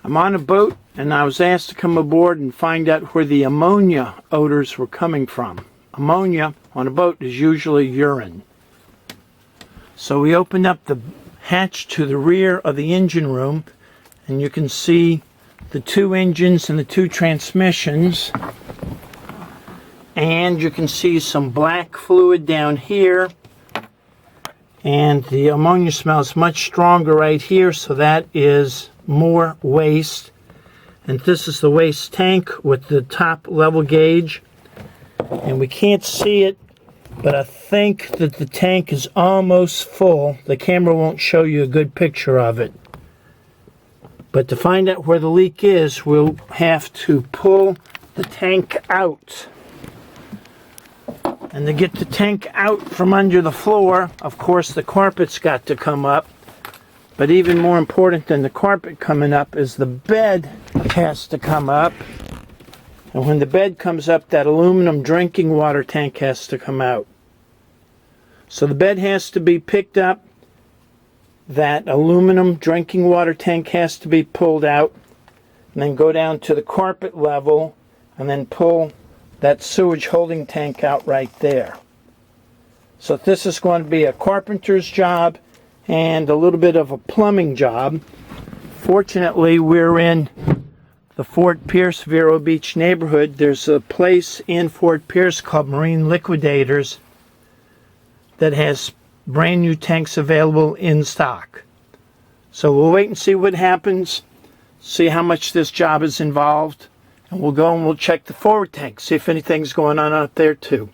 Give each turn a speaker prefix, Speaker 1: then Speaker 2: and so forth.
Speaker 1: I'm on a boat and I was asked to come aboard and find out where the ammonia odors were coming from. Ammonia on a boat is usually urine. So we opened up the hatch to the rear of the engine room and you can see the two engines and the two transmissions. And you can see some black fluid down here. And the ammonia smell is much stronger right here, so that is more waste. And this is the waste tank with the top level gauge. And we can't see it, but I think that the tank is almost full. The camera won't show you a good picture of it. But to find out where the leak is, we'll have to pull the tank out. And to get the tank out from under the floor, of course the carpet's got to come up. But even more important than the carpet coming up is the bed has to come up. And when the bed comes up, that aluminum drinking water tank has to come out. So the bed has to be picked up. That aluminum drinking water tank has to be pulled out. And then go down to the carpet level and then pull that sewage holding tank out right there. So this is going to be a carpenter's job and a little bit of a plumbing job. Fortunately, we're in the Fort Pierce, Vero Beach neighborhood. There's a place in Fort Pierce called Marine Liquidators that has brand new tanks available in stock. So we'll wait and see what happens, see how much this job is involved. And we'll go and we'll check the forward tank, see if anything's going on out there too.